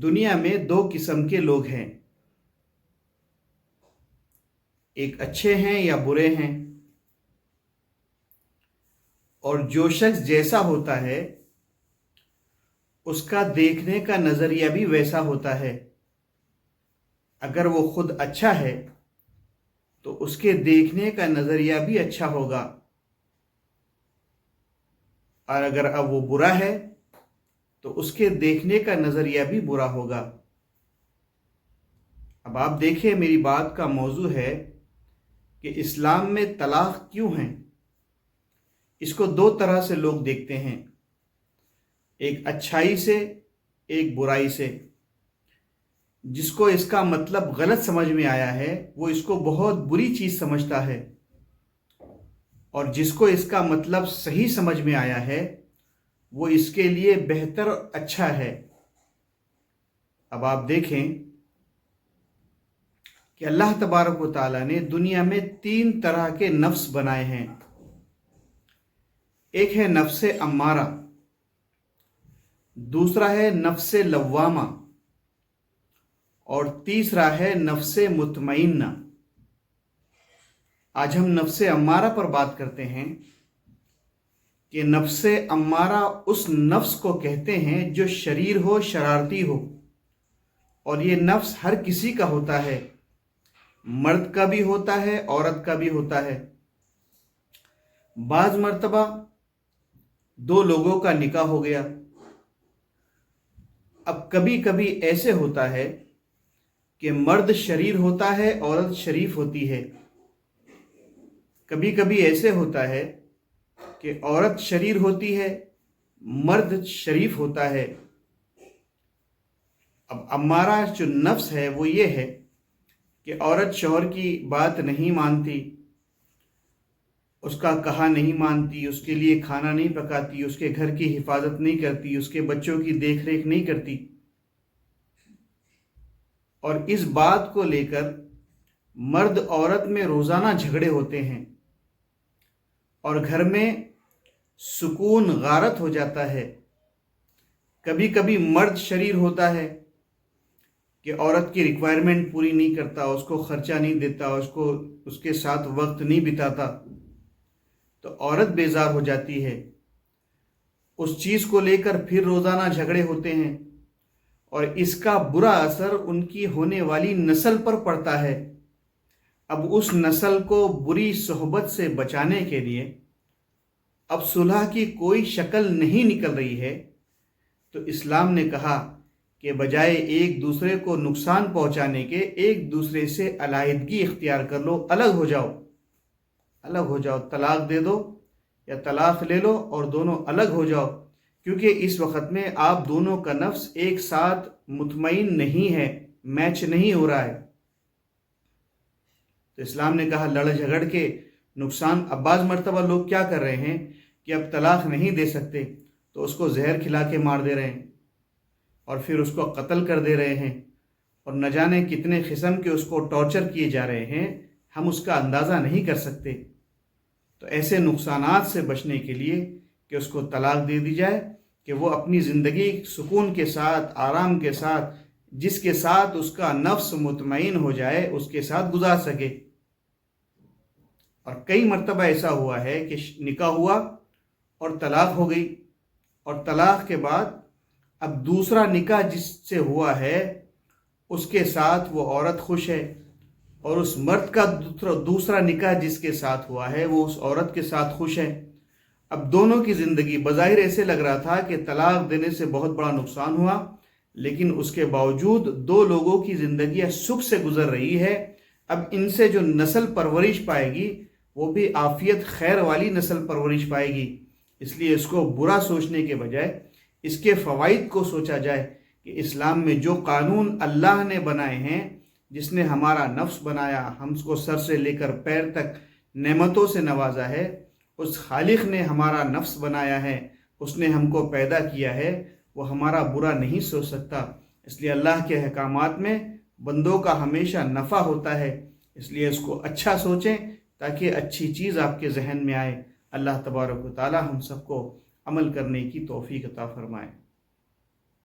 دنیا میں دو قسم کے لوگ ہیں، ایک اچھے ہیں یا برے ہیں، اور جو شخص جیسا ہوتا ہے اس کا دیکھنے کا نظریہ بھی ویسا ہوتا ہے۔ اگر وہ خود اچھا ہے تو اس کے دیکھنے کا نظریہ بھی اچھا ہوگا، اور اگر اب وہ برا ہے تو اس کے دیکھنے کا نظریہ بھی برا ہوگا۔ اب آپ دیکھیں، میری بات کا موضوع ہے کہ اسلام میں طلاق کیوں ہیں۔ اس کو دو طرح سے لوگ دیکھتے ہیں، ایک اچھائی سے، ایک برائی سے۔ جس کو اس کا مطلب غلط سمجھ میں آیا ہے وہ اس کو بہت بری چیز سمجھتا ہے، اور جس کو اس کا مطلب صحیح سمجھ میں آیا ہے وہ اس کے لیے بہتر اور اچھا ہے۔ اب آپ دیکھیں کہ اللہ تبارک و تعالیٰ نے دنیا میں 3 طرح کے نفس بنائے ہیں۔ ایک ہے نفس امارہ، دوسرا ہے نفس لوامہ، اور تیسرا ہے نفس مطمئنہ۔ آج ہم نفس امارہ پر بات کرتے ہیں کہ نفس امارہ اس نفس کو کہتے ہیں جو شریر ہو، شرارتی ہو، اور یہ نفس ہر کسی کا ہوتا ہے، مرد کا بھی ہوتا ہے، عورت کا بھی ہوتا ہے۔ بعض مرتبہ 2 لوگوں کا نکاح ہو گیا۔ اب کبھی کبھی ایسے ہوتا ہے کہ مرد شریر ہوتا ہے، عورت شریف ہوتی ہے۔ کبھی کبھی ایسے ہوتا ہے کہ عورت شریر ہوتی ہے، مرد شریف ہوتا ہے۔ اب ہمارا جو نفس ہے وہ یہ ہے کہ عورت شوہر کی بات نہیں مانتی، اس کا کہا نہیں مانتی، اس کے لیے کھانا نہیں پکاتی، اس کے گھر کی حفاظت نہیں کرتی، اس کے بچوں کی دیکھ ریکھ نہیں کرتی، اور اس بات کو لے کر مرد عورت میں روزانہ جھگڑے ہوتے ہیں، اور گھر میں سکون غارت ہو جاتا ہے۔ کبھی کبھی مرد شریر ہوتا ہے کہ عورت کی ریکوائرمنٹ پوری نہیں کرتا، اس کو خرچہ نہیں دیتا، اس کے ساتھ وقت نہیں بتاتا، تو عورت بیزار ہو جاتی ہے۔ اس چیز کو لے کر پھر روزانہ جھگڑے ہوتے ہیں، اور اس کا برا اثر ان کی ہونے والی نسل پر پڑتا ہے۔ اب اس نسل کو بری صحبت سے بچانے کے لیے اب صلح کی کوئی شکل نہیں نکل رہی ہے، تو اسلام نے کہا کہ بجائے ایک دوسرے کو نقصان پہنچانے کے ایک دوسرے سے علیحدگی اختیار کر لو، الگ ہو جاؤ، طلاق دے دو یا طلاق لے لو اور دونوں الگ ہو جاؤ، کیونکہ اس وقت میں آپ دونوں کا نفس ایک ساتھ مطمئن نہیں ہے، میچ نہیں ہو رہا ہے۔ تو اسلام نے کہا لڑ جھگڑ کے نقصان۔ اب بعض مرتبہ لوگ کیا کر رہے ہیں کہ اب طلاق نہیں دے سکتے تو اس کو زہر کھلا کے مار دے رہے ہیں، اور پھر اس کو قتل کر دے رہے ہیں، اور نہ جانے کتنے قسم کے اس کو ٹارچر کیے جا رہے ہیں، ہم اس کا اندازہ نہیں کر سکتے۔ تو ایسے نقصانات سے بچنے کے لیے کہ اس کو طلاق دے دی جائے کہ وہ اپنی زندگی سکون کے ساتھ، آرام کے ساتھ، جس کے ساتھ اس کا نفس مطمئن ہو جائے اس کے ساتھ گزار سکے۔ اور کئی مرتبہ ایسا ہوا ہے کہ نکاح ہوا اور طلاق ہو گئی، اور طلاق کے بعد اب دوسرا نکاح جس سے ہوا ہے اس کے ساتھ وہ عورت خوش ہے، اور اس مرد کا دوسرا نکاح جس کے ساتھ ہوا ہے وہ اس عورت کے ساتھ خوش ہے۔ اب دونوں کی زندگی بظاہر ایسے لگ رہا تھا کہ طلاق دینے سے بہت بڑا نقصان ہوا، لیکن اس کے باوجود 2 لوگوں کی زندگیاں سکھ سے گزر رہی ہے۔ اب ان سے جو نسل پرورش پائے گی وہ بھی عافیت خیر والی نسل پرورش پائے گی۔ اس لیے اس کو برا سوچنے کے بجائے اس کے فوائد کو سوچا جائے کہ اسلام میں جو قانون اللہ نے بنائے ہیں، جس نے ہمارا نفس بنایا، ہم کو سر سے لے کر پیر تک نعمتوں سے نوازا ہے، اس خالق نے ہمارا نفس بنایا ہے، اس نے ہم کو پیدا کیا ہے، وہ ہمارا برا نہیں سوچ سکتا۔ اس لیے اللہ کے احکامات میں بندوں کا ہمیشہ نفع ہوتا ہے، اس لیے اس کو اچھا سوچیں تاکہ اچھی چیز آپ کے ذہن میں آئے۔ اللہ تبارک و تعالی ہم سب کو عمل کرنے کی توفیق عطا فرمائے۔